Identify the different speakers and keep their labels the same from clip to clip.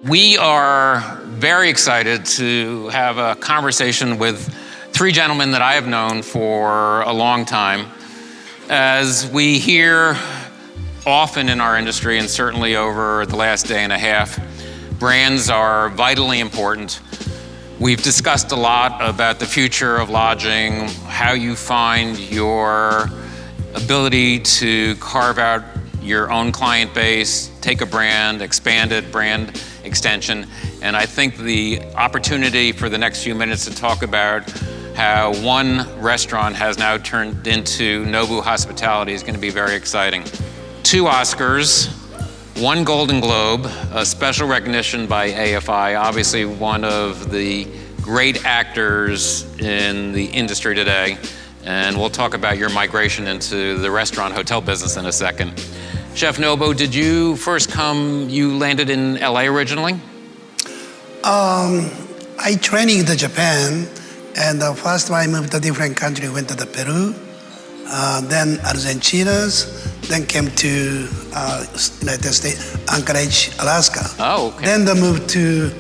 Speaker 1: We are very excited to have a conversation with three gentlemen that I have known for a long time. As we hear often in our industry, and certainly over the last day and a half, brands are vitally important. We've discussed a lot about the future of lodging, how you find your ability to carve out your own client base, take a brand, expand it, brand extension. And I think the opportunity for the next few minutes to talk about how one restaurant has now turned into NYU Hospitality is going to be very exciting. 2 Oscars, 1 Golden Globe, a special recognition by AFI, obviously one of the great actors in the industry today. And we'll talk about your migration into the restaurant hotel business in a second. Chef Nobu, did you first come, you landed in LA originally?
Speaker 2: I trained in Japan, and the first time I moved to a different country, went to Peru, then Argentina, then came to United States, Anchorage, Alaska.
Speaker 1: Oh, okay.
Speaker 2: Then I moved to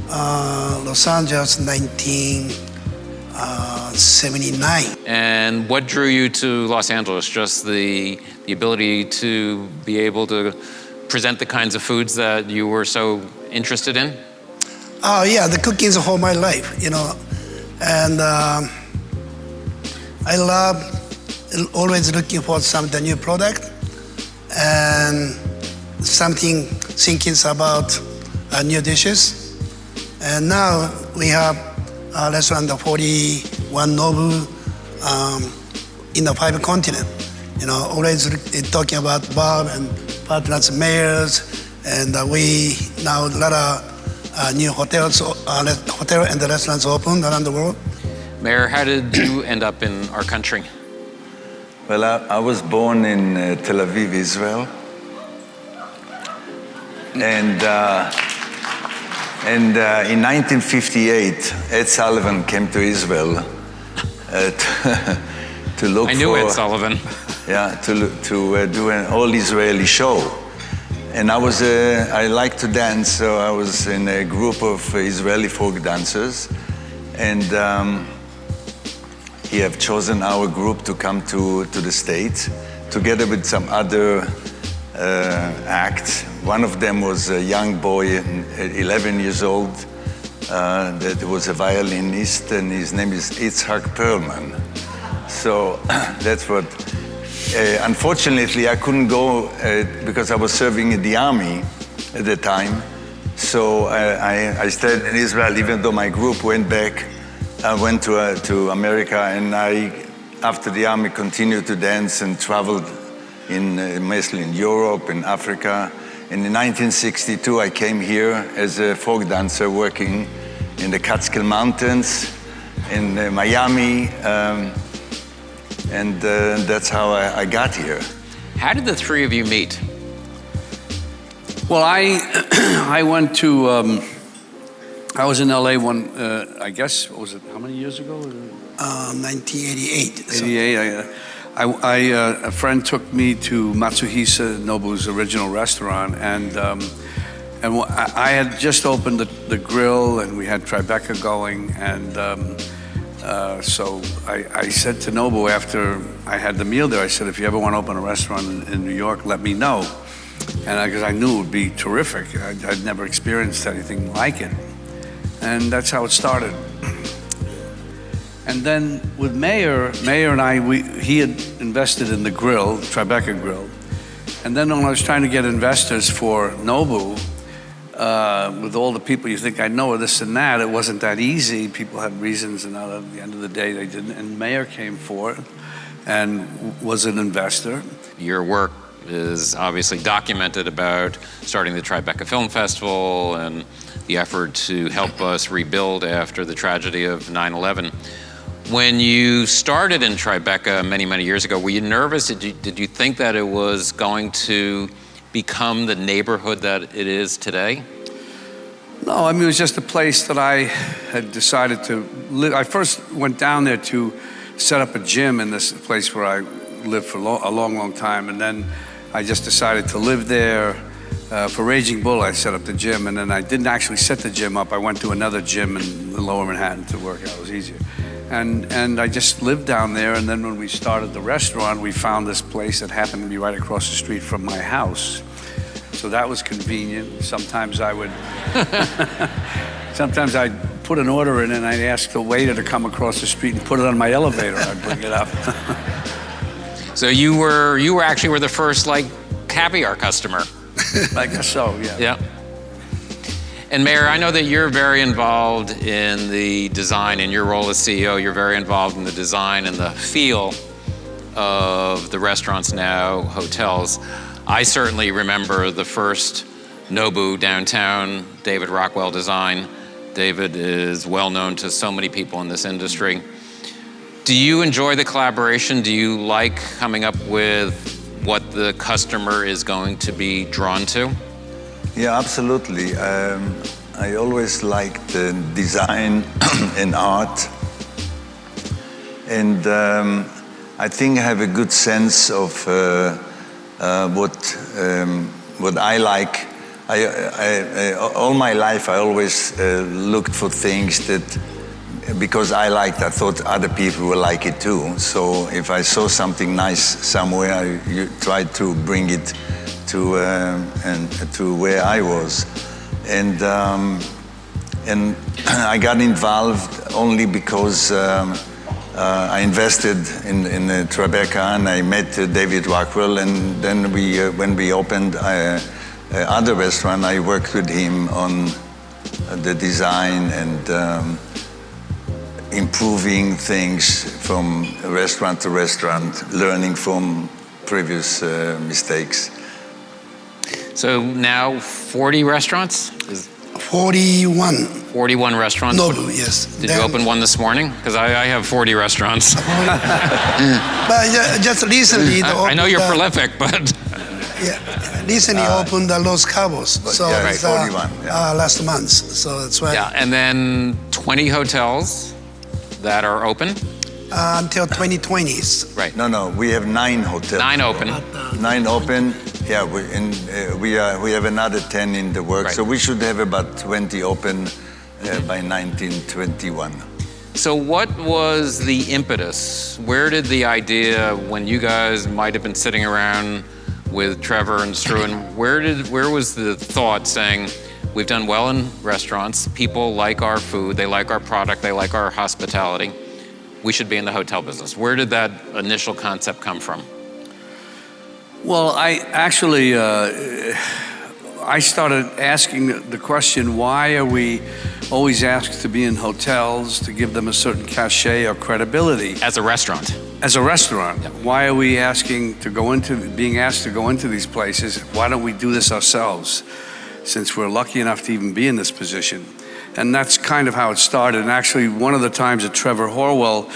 Speaker 2: Los Angeles, 1979.
Speaker 1: And what drew you to Los Angeles? Just the ability to be able to present the kinds of foods that you were so interested in?
Speaker 2: Oh yeah, the cooking is all my life, and I love always looking for some new product and something thinking about new dishes. And now we have a restaurant, 41 Nobu, in the 5 continents. Always talking about Bob and partners, mayors, and we now a lot of new hotels, hotel and restaurants open around the world.
Speaker 1: Mayor, how did you end up in our country?
Speaker 3: Well, I was born in Tel Aviv, Israel, and in 1958, Ed Sullivan came to Israel to look for...
Speaker 1: I knew Ed Sullivan.
Speaker 3: Yeah, to do an all-Israeli show. And I like to dance, so I was in a group of Israeli folk dancers. And he have chosen our group to come to the States, together with some other acts. One of them was a young boy, 11 years old, that was a violinist, and his name is Itzhak Perlman. So that's what... unfortunately, I couldn't go because I was serving in the army at the time. So I stayed in Israel, even though my group went back. I went to America, and after the army, continued to dance and traveled mostly in Europe and Africa. And in 1962, I came here as a folk dancer, working in the Catskill Mountains, in Miami. And that's how I got here.
Speaker 1: How did the three of you meet?
Speaker 4: Well, I went to, I was in LA I guess, what was it, how many years ago?
Speaker 2: 1988.
Speaker 4: 88. A friend took me to Matsuhisa Nobu's original restaurant, and I had just opened the grill, and we had Tribeca going, and so I said to Nobu after I had the meal there, I said, if you ever want to open a restaurant in New York, let me know. And because I knew it would be terrific. I'd never experienced anything like it. And that's how it started. And then with Mayor and I, he had invested in the grill, Tribeca Grill. And then when I was trying to get investors for Nobu, with all the people you think I know or this and that, it wasn't that easy. People had reasons, and at the end of the day, they didn't. And Mayor came forward and was an investor.
Speaker 1: Your work is obviously documented about starting the Tribeca Film Festival and the effort to help us rebuild after the tragedy of 9/11. When you started in Tribeca many, many years ago, were you nervous? Did you think that it was going to become the neighborhood that it is today?
Speaker 4: No, I mean, it was just a place that I had decided to live. I first went down there to set up a gym in this place where I lived for a long, long time. And then I just decided to live there. For Raging Bull, I set up the gym, and then I didn't actually set the gym up. I went to another gym in Lower Manhattan to work out. It was easier. And I just lived down there, and then when we started the restaurant, we found this place that happened to be right across the street from my house. So that was convenient. Sometimes I'd put an order in and I'd ask the waiter to come across the street and put it on my elevator. I'd bring it up.
Speaker 1: So you were actually the first like caviar customer.
Speaker 4: I guess so, yeah.
Speaker 1: Yeah. And Mayor, I know that you're very involved in the design. In your role as CEO, you're very involved in the design and the feel of the restaurants, now hotels. I certainly remember the first Nobu downtown, David Rockwell design. David is well known to so many people in this industry. Do you enjoy the collaboration? Do you like coming up with what the customer is going to be drawn to?
Speaker 3: Yeah, absolutely. I always liked design and art. And I think I have a good sense of what I like. All my life I always looked for things that, because I liked, I thought other people would like it too. So if I saw something nice somewhere, I tried to bring it to where I was. And I got involved only because I invested in Tribeca, and I met David Rockwell, and then when we opened other restaurant, I worked with him on the design and improving things from restaurant to restaurant, learning from previous mistakes.
Speaker 1: So now 40 restaurants?
Speaker 2: 41.
Speaker 1: 41 restaurants?
Speaker 2: Nobu, yes.
Speaker 1: Did you open one this morning? Because I have 40 restaurants.
Speaker 2: But just recently...
Speaker 1: I know you're prolific, but...
Speaker 2: Yeah, recently opened Los Cabos. So
Speaker 3: yeah,
Speaker 2: it's,
Speaker 3: 41, yeah.
Speaker 2: last month, so that's why.
Speaker 1: Yeah, and then 20 hotels that are open?
Speaker 2: Until 2020.
Speaker 1: Right.
Speaker 3: No, we have 9 hotels.
Speaker 1: 9 open.
Speaker 3: 9 open. Yeah, we have another 10 in the works,
Speaker 1: Right.
Speaker 3: so we should have about 20 open by 1921.
Speaker 1: So what was the impetus? Where did the idea, when you guys might have been sitting around with Trevor and Struan, where was the thought saying, we've done well in restaurants, people like our food, they like our product, they like our hospitality, we should be in the hotel business. Where did that initial concept come from?
Speaker 4: Well, I actually, I started asking the question, why are we always asked to be in hotels to give them a certain cachet or credibility?
Speaker 1: As a restaurant.
Speaker 4: As a restaurant,
Speaker 1: Yeah.
Speaker 4: why are we being asked to go into these places? Why don't we do this ourselves, since we're lucky enough to even be in this position? And that's kind of how it started. And actually, one of the times that Trevor Horwell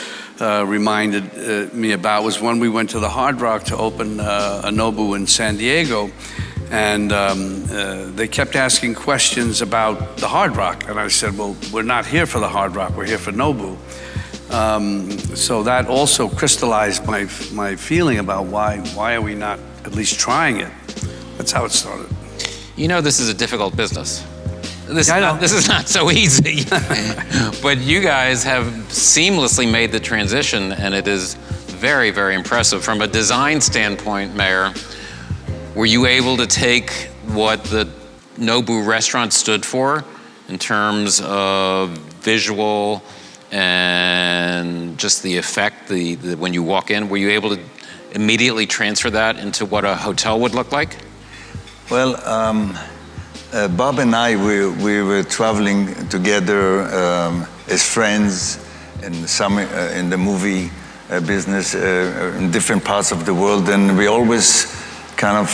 Speaker 4: reminded me about was when we went to the Hard Rock to open a Nobu in San Diego. And they kept asking questions about the Hard Rock. And I said, well, we're not here for the Hard Rock, we're here for Nobu. So that also crystallized my feeling about why are we not at least trying it. That's how it started.
Speaker 1: You know this is a difficult business. This
Speaker 4: I know.
Speaker 1: this is not so easy. But you guys have seamlessly made the transition, and it is very, very impressive. From a design standpoint, Mayor, were you able to take what the Nobu restaurant stood for in terms of visual and just the effect, the when you walk in, were you able to immediately transfer that into what a hotel would look like?
Speaker 3: Well, Bob and I, we were traveling together as friends, and some in the movie business in different parts of the world, and we always kind of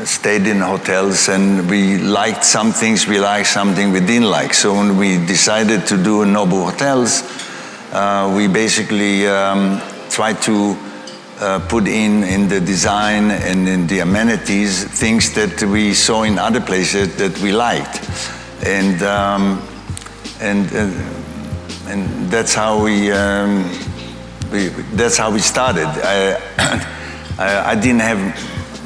Speaker 3: stayed in hotels, and we liked some things, we liked something we didn't like. So when we decided to do Nobu Hotels, we basically tried to put in the design and in the amenities things that we saw in other places that we liked, and that's how we started.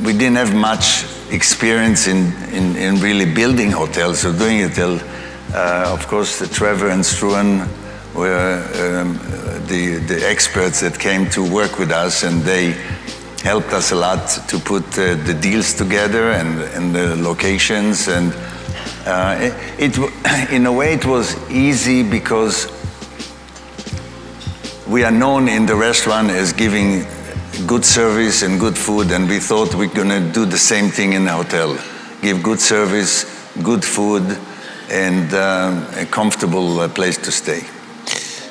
Speaker 3: We didn't have much experience in really building hotels or doing hotel. Of course, Trevor and Struan were the experts that came to work with us, and they helped us a lot to put the deals together and the locations. And in a way, it was easy because we are known in the restaurant as giving good service and good food, and we thought we're going to do the same thing in the hotel. Give good service, good food, and a comfortable place to stay.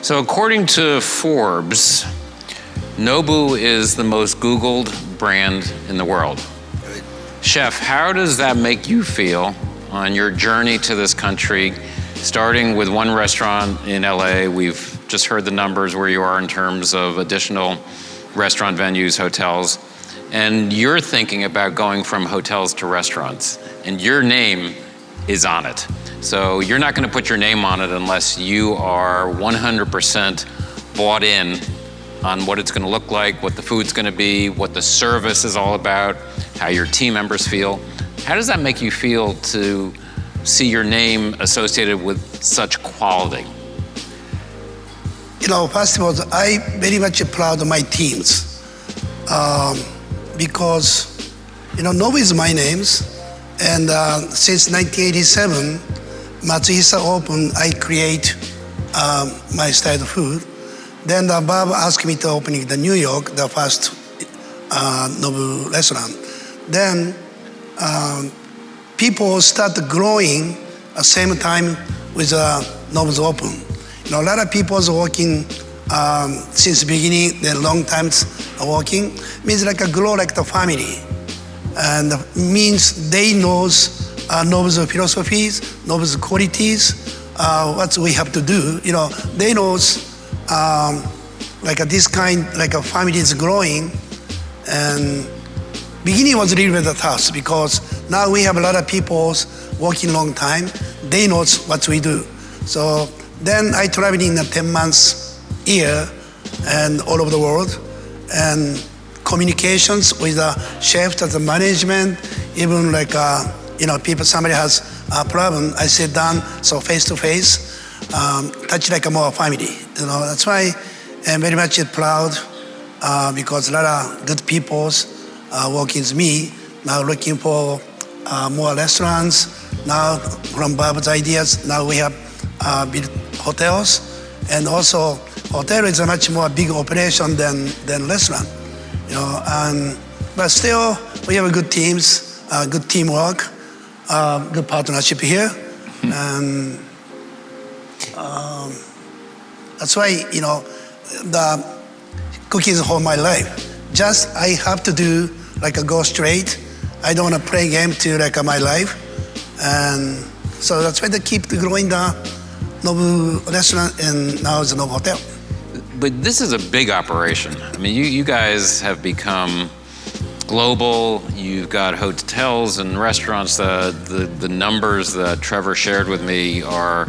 Speaker 1: So according to Forbes, Nobu is the most Googled brand in the world. Chef, how does that make you feel on your journey to this country, starting with one restaurant in LA? We've just heard the numbers where you are in terms of additional restaurant venues, hotels, and you're thinking about going from hotels to restaurants, and your name is on it. So you're not going to put your name on it unless you are 100% bought in on what it's going to look like, what the food's going to be, what the service is all about, how your team members feel. How does that make you feel to see your name associated with such quality?
Speaker 2: You know, first of all, I very much proud of my teams because, you know, Nobu is my name, and since 1987, Matsuhisa opened, I create my style of food. Then Bob asked me to open in New York, the first Nobu restaurant. Then people start growing at the same time with Nobu's open. You know, a lot of people are working since the beginning, they're long times working. Means like a grow like the family. And means they knows Nobu's philosophies, Nobu's qualities, what we have to do. You know, they knows like this kind, like a family is growing. And beginning was a little bit tough because now we have a lot of people working long time. They knows what we do. So then I traveled in 10 months year and all over the world, and communications with the chefs, the management, even like you know, people, somebody has a problem, I sit down, so face to face, touch like a more family. You know, that's why I'm very much proud because a lot of good people working with me now, looking for more restaurants. Now from Bob's ideas, now we have built hotels, and also hotel is a much more big operation than restaurant, you know. And but still, we have a good teams, good teamwork, good partnership here, and that's why, you know, the cooking is all my life. Just I have to do like a go straight. I don't want to play game to like my life, and so that's why they keep growing the Nobu restaurant, and now it's a Nobu hotel.
Speaker 1: But this is a big operation. I mean, you guys have become global. You've got hotels and restaurants. The numbers that Trevor shared with me are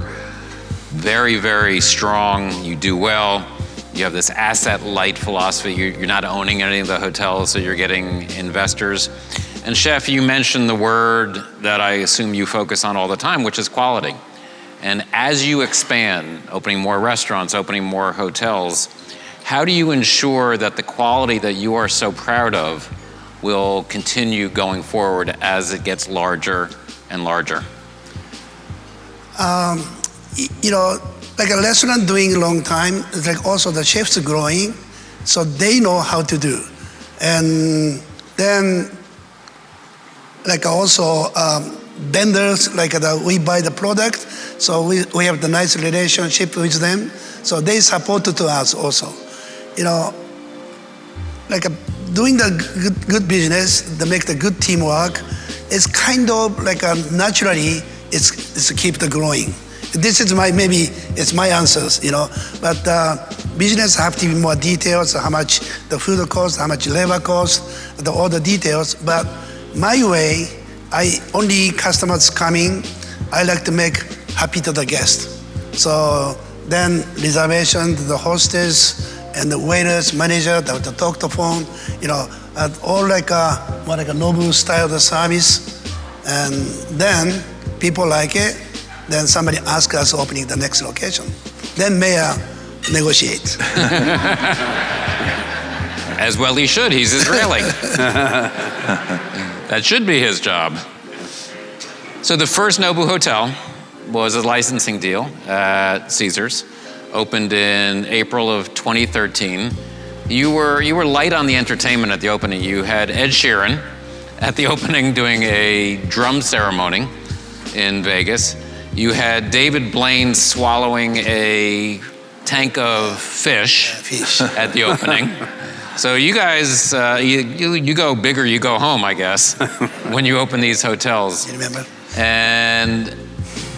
Speaker 1: very, very strong. You do well. You have this asset-light philosophy. You're not owning any of the hotels, so you're getting investors. And Chef, you mentioned the word that I assume you focus on all the time, which is quality. And as you expand, opening more restaurants, opening more hotels, how do you ensure that the quality that you are so proud of will continue going forward as it gets larger and larger?
Speaker 2: You know, like a restaurant doing a long time, it's like also the chefs are growing, so they know how to do. And then like also vendors, like we buy the product, so we have the nice relationship with them, so they support to us also. You know, like doing the good business, to make the good teamwork, it's kind of like naturally, it's keep the growing. This is maybe it's my answers, you know, but business have to be more details, how much the food costs, how much labor costs, all the details, but my way, only customers coming, I like to make happy to the guest. So then reservation, the hostess and the waiters, manager, the talk the phone, you know, all like more like a Nobu style of service. And then people like it. Then somebody asks us opening the next location. Then mayor negotiate.
Speaker 1: As well he should, he's Israeli. That should be his job. So the first Nobu Hotel was a licensing deal at Caesars, opened in April of 2013. You were light on the entertainment at the opening. You had Ed Sheeran at the opening doing a drum ceremony in Vegas. You had David Blaine swallowing a tank of fish at the opening. So you guys, you go big or you go home, I guess, when you open these hotels.
Speaker 2: You remember?
Speaker 1: And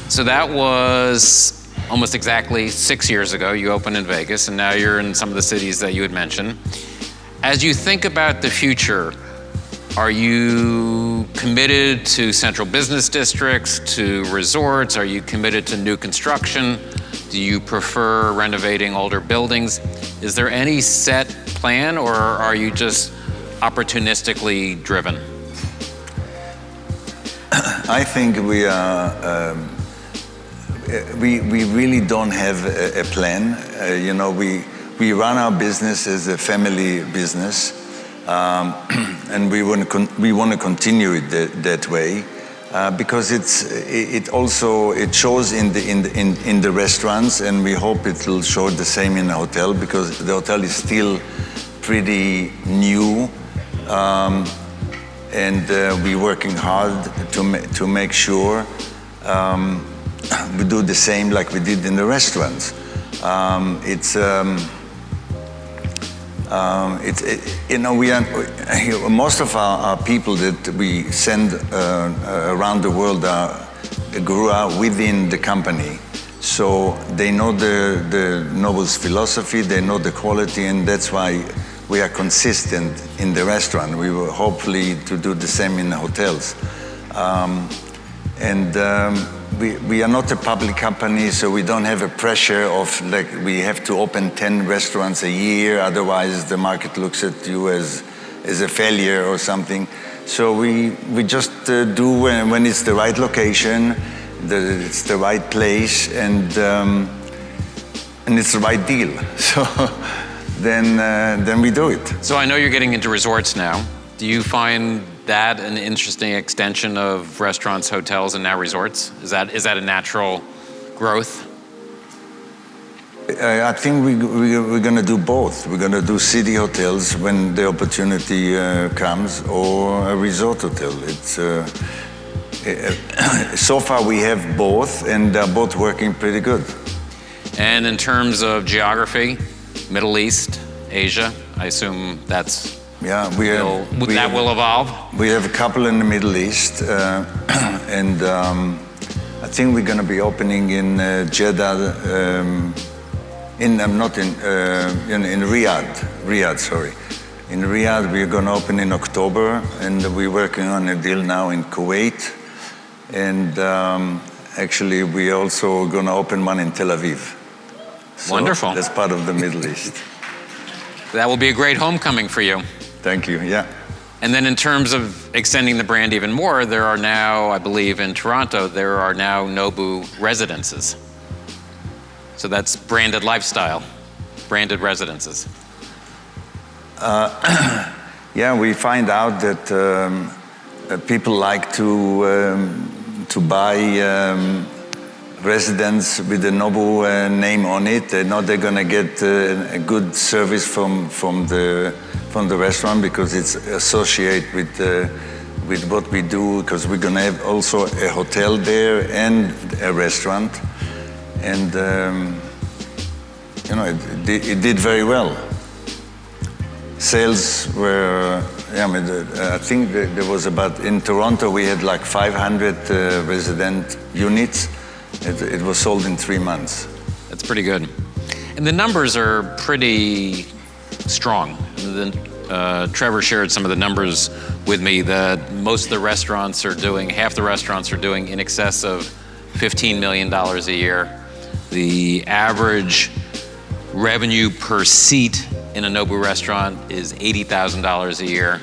Speaker 1: so that was almost exactly 6 years ago. You opened in Vegas, and now you're in some of the cities that you had mentioned. As you think about the future, are you committed to central business districts, to resorts? Are you committed to new construction? Do you prefer renovating older buildings? Is there any set plan, or are you just opportunistically driven?
Speaker 3: I think we are. We really don't have a plan. We run our business as a family business, and we want to continue it that way, because it shows in the restaurants, and we hope it will show the same in the hotel, because the hotel is still pretty new, and we're working hard to make sure we do the same like we did in the restaurants. Most of our people that we send around the world grew up within the company, so they know the Nobu's philosophy, they know the quality, and that's why we are consistent in the restaurant. We will hopefully to do the same in the hotels. We are not a public company, so we don't have a pressure of like we have to open 10 restaurants a year, otherwise the market looks at you as a failure or something. So we just do when it's the right location, it's the right place, and it's the right deal. So then we do it.
Speaker 1: So I know you're getting into resorts now. Do you find that an interesting extension of restaurants, hotels, and now resorts? Is that a natural growth?
Speaker 3: I think we're going to do both. We're going to do city hotels when the opportunity comes, or a resort hotel. So far we have both, and they're both working pretty good.
Speaker 1: And in terms of geography, Middle East, Asia, I assume that's...
Speaker 3: Yeah,
Speaker 1: that will evolve?
Speaker 3: We have a couple in the Middle East, and I think we're going to be opening in Jeddah, in Riyadh, sorry. In Riyadh, we're going to open in October, and we're working on a deal now in Kuwait, and actually we're also going to open one in Tel Aviv. So
Speaker 1: wonderful.
Speaker 3: That's part of the Middle East.
Speaker 1: That will be a great homecoming for you.
Speaker 3: Thank you, yeah.
Speaker 1: And then in terms of extending the brand even more, there are now, I believe in Toronto, there are now Nobu residences. So that's branded lifestyle, branded residences.
Speaker 3: Yeah, we find out that people like to buy residence with the Nobu name on it. They know they're going to get a good service from the restaurant, because it's associated with what we do, because we're going to have also a hotel there and a restaurant. And it did very well. Sales were, I think there was in Toronto we had like 500 resident units. It was sold in 3 months.
Speaker 1: That's pretty good. And the numbers are pretty strong. Trevor shared some of the numbers with me that most of the restaurants are doing, half the restaurants are doing in excess of $15 million a year. The average revenue per seat in a Nobu restaurant is $80,000 a year.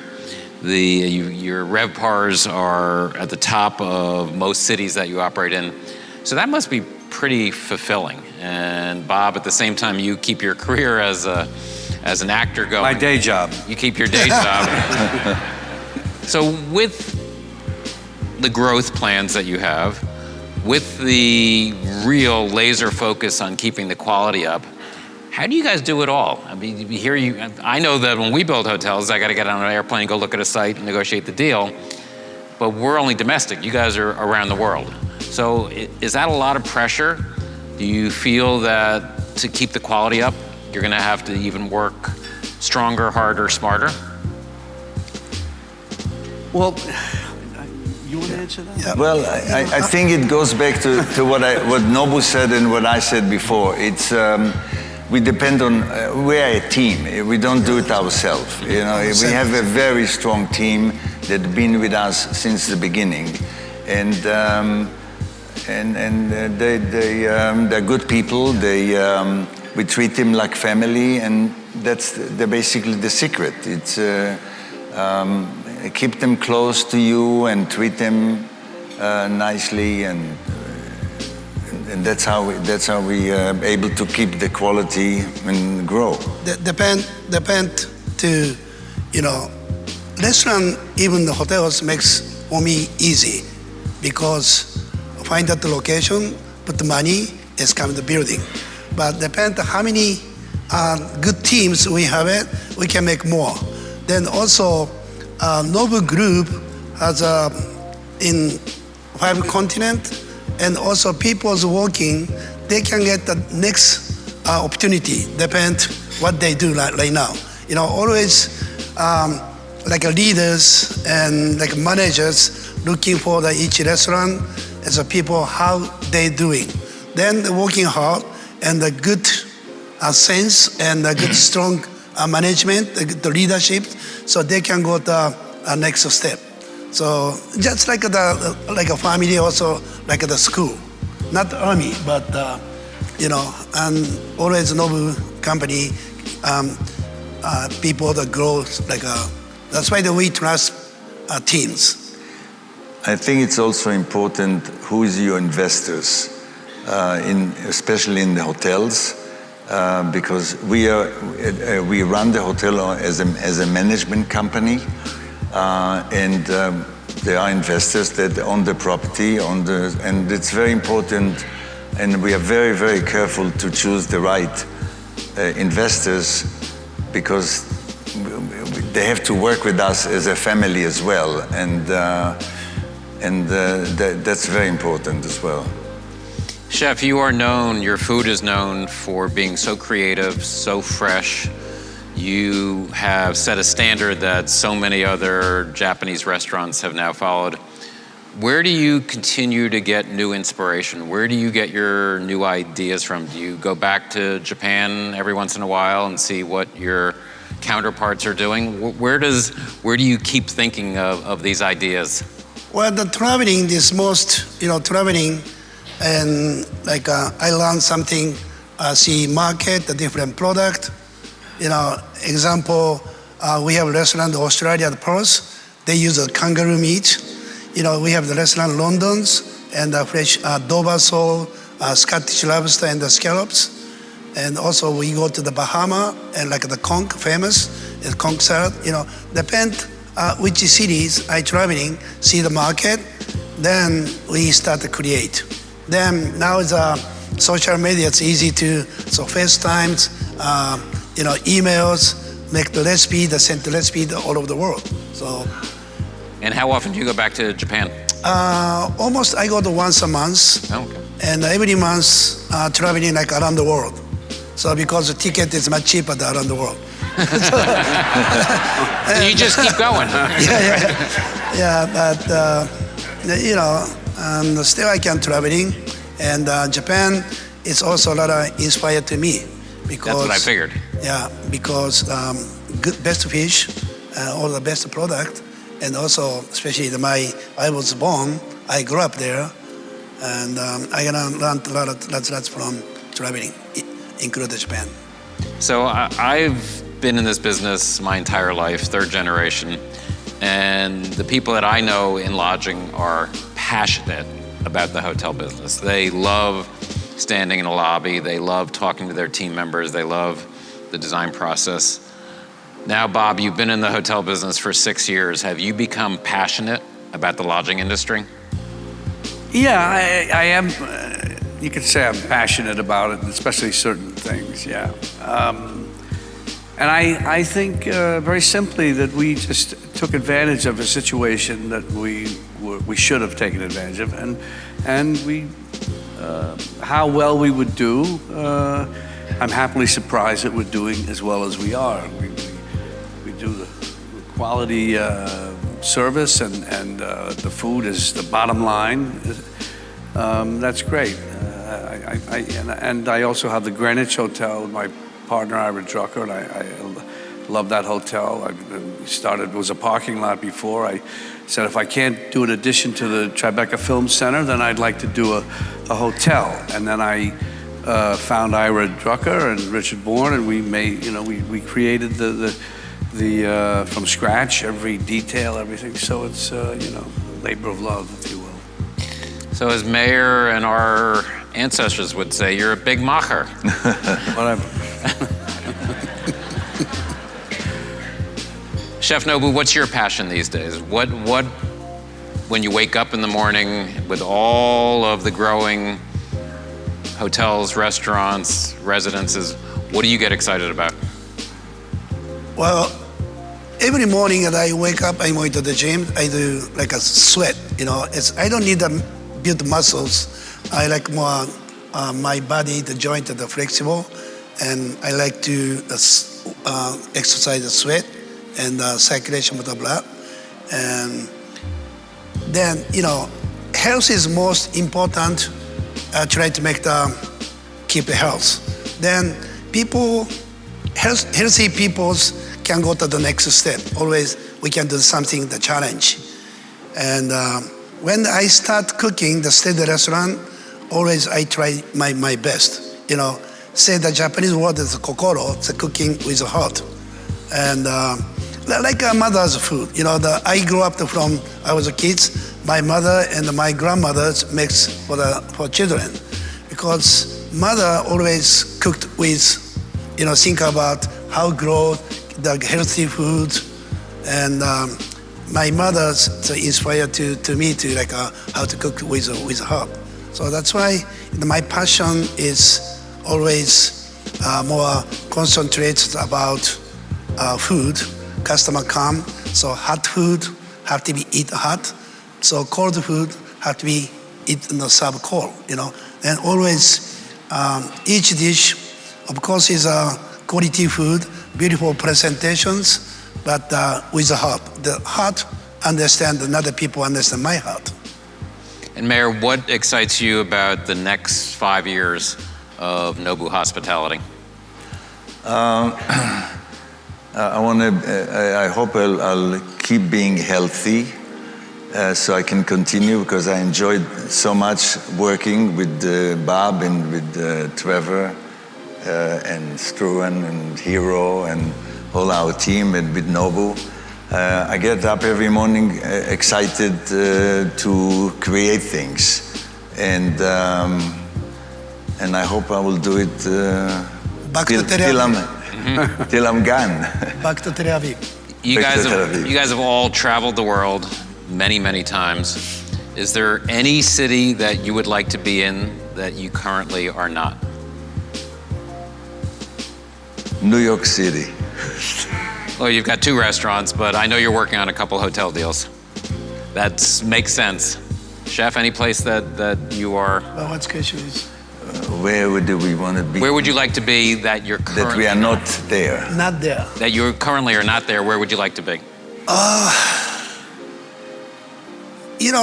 Speaker 1: Your RevPARs are at the top of most cities that you operate in. So that must be pretty fulfilling. And Bob, at the same time, you keep your career as an actor going.
Speaker 4: My day job.
Speaker 1: You keep your day job. So with the growth plans that you have, with the real laser focus on keeping the quality up, how do you guys do it all? I mean, I know that when we build hotels, I got to get on an airplane, go look at a site, and negotiate the deal. But we're only domestic. You guys are around the world. So is that a lot of pressure? Do you feel that to keep the quality up, you're going to have to even work stronger, harder, smarter?
Speaker 4: Well, you want to answer that?
Speaker 2: Yeah.
Speaker 3: Well, I think it goes back to what Nobu said and what I said before. It's we depend on we are a team. We don't do it ourselves. You know, we have a very strong team that's been with us since the beginning, and they're good people. We treat them like family, and that's basically the secret. It's keep them close to you and treat them nicely, and that's how we are able to keep the quality and grow.
Speaker 2: Depend to, restaurant, even the hotels makes for me easy because find out the location, put the money, it's come the building. But depend how many good teams we have it, we can make more. Then also, Nobu Group has in 5 continents, and also people's working, they can get the next opportunity, depend what they do right now. Always like leaders and like managers looking for each restaurant as a people, how they doing. Then they're working hard and the good sense and the good strong management, the leadership, so they can go to next step. So just like a family, also like the school, not army, but and always Nobu company, people that grow that's why we trust teams.
Speaker 3: I think it's also important who is your investors, especially in the hotels, because we run the hotel as a management company, and there are investors that own the property, and it's very important, and we are very, very careful to choose the right investors, because they have to work with us as a family as well, and that's very important as well.
Speaker 1: Chef, your food is known for being so creative, so fresh. You have set a standard that so many other Japanese restaurants have now followed. Where do you continue to get new inspiration? Where do you get your new ideas from? Do you go back to Japan every once in a while and see what your counterparts are doing? Where do you keep thinking of these ideas?
Speaker 2: Well, the traveling is most, traveling, and I learned something, see market, the different product. Example, we have a restaurant in Australia, Perth. They use a kangaroo meat. We have the restaurant in London's and fresh Dover sole, Scottish lobster and the scallops. And also we go to the Bahama and the conch, famous, is conch salad. Depend which cities I traveling, see the market, then we start to create. Then now it's social media, it's easy to, so FaceTimes, emails, make the recipe, send the recipe all over the world. So.
Speaker 1: And how often do you go back to Japan?
Speaker 2: Almost I go to once a month.
Speaker 1: Oh, okay.
Speaker 2: And every month traveling around the world. So because the ticket is much cheaper than around the world.
Speaker 1: You just keep going.
Speaker 2: Yeah, but and still I can traveling, and Japan is also a lot of inspired to me because
Speaker 1: that's what I figured.
Speaker 2: Yeah, because good best fish, all the best product, and also especially I was born, I grew up there, and I gonna learn lots from traveling, including Japan.
Speaker 1: So I've been in this business my entire life, third generation, and the people that I know in lodging are passionate about the hotel business. They love standing in a lobby, they love talking to their team members, they love the design process. Now, Bob, you've been in the hotel business for 6 years. Have you become passionate about the lodging industry?
Speaker 4: Yeah, I am. You could say I'm passionate about it, especially certain things. Yeah, and I think very simply that we just took advantage of a situation that we should have taken advantage of, and we how well we would do. I'm happily surprised that we're doing as well as we are. We do the quality service, and the food is the bottom line. That's great. I also have the Greenwich Hotel with my partner Ira Drucker, and I love that hotel. It was a parking lot before. I said if I can't do an addition to the Tribeca Film Center, then I'd like to do a hotel. And then I found Ira Drucker and Richard Bourne, and we created the from scratch, every detail, everything. So it's labor of love, if you will.
Speaker 1: So as mayor and our ancestors would say, you're a big macher.
Speaker 4: Whatever.
Speaker 1: Chef Nobu, what's your passion these days? What when you wake up in the morning with all of the growing hotels, restaurants, residences, what do you get excited about?
Speaker 2: Well, every morning that I wake up, I'm going to the gym. I do like a sweat. I don't need to build muscles. I like more my body, the joint, the flexible, and I like to exercise the sweat and circulation of the blood. And then, health is most important. I try to keep the health. Then healthy people can go to the next step. Always we can do something, the challenge. And when I start cooking, the steak restaurant, always I try my best. Say the Japanese word is kokoro, it's cooking with heart. And like a mother's food, I grew up from, I was a kid, my mother and my grandmother makes for children. Because mother always cooked with, think about how grow the healthy food. And my mother's inspired to me to how to cook with herb. So that's why my passion is always more concentrated about food. Customer come, so hot food have to be eat hot. So cold food have to be served cold. And always each dish, of course, is a quality food, beautiful presentations, but with the heart. The heart understand another people understand my heart.
Speaker 1: And Mayor, what excites you about the next 5 years of Nobu Hospitality?
Speaker 3: I hope I'll keep being healthy so I can continue, because I enjoyed so much working with Bob and with Trevor and Struan and Hero and all our team and with Nobu. I get up every morning excited to create things, and I hope I will do it till I'm gone.
Speaker 2: Back to Tel Aviv.
Speaker 1: You guys have all traveled the world many, many times. Is there any city that you would like to be in that you currently are not?
Speaker 3: New York City.
Speaker 1: Well, you've got 2 restaurants, but I know you're working on a couple hotel deals. That makes sense. Chef, any place that you are?
Speaker 2: Well, what question is?
Speaker 3: Where do we want to be?
Speaker 1: Where would you like to be that you're currently
Speaker 3: that we are not there?
Speaker 2: Not there.
Speaker 1: That you currently are not there. Where would you like to be?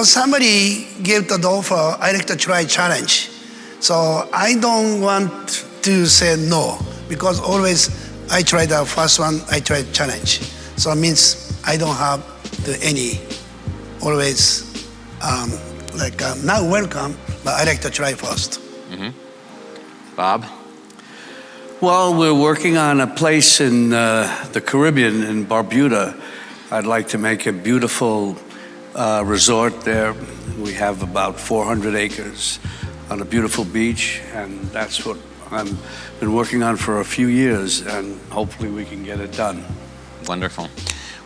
Speaker 2: Somebody gave the offer, I like to try challenge. So I don't want to say no, because always I try the first one, I try challenge. So it means I don't have any, always not welcome, but I like to try first.
Speaker 1: Mm-hmm. Bob?
Speaker 4: Well, we're working on a place in the Caribbean, in Barbuda. I'd like to make a beautiful resort there. We have about 400 acres on a beautiful beach, and that's what I've been working on for a few years, and hopefully we can get it done.
Speaker 1: Wonderful.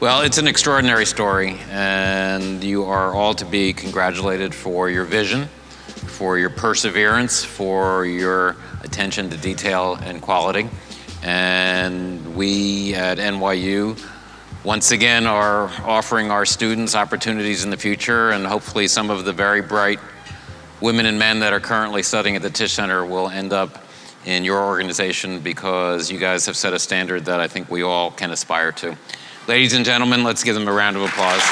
Speaker 1: Well, it's an extraordinary story, and you are all to be congratulated for your vision, for your perseverance, for your attention to detail and quality. And we at NYU, once again, are offering our students opportunities in the future, and hopefully some of the very bright women and men that are currently studying at the Tisch Center will end up in your organization, because you guys have set a standard that I think we all can aspire to. Ladies and gentlemen, let's give them a round of applause.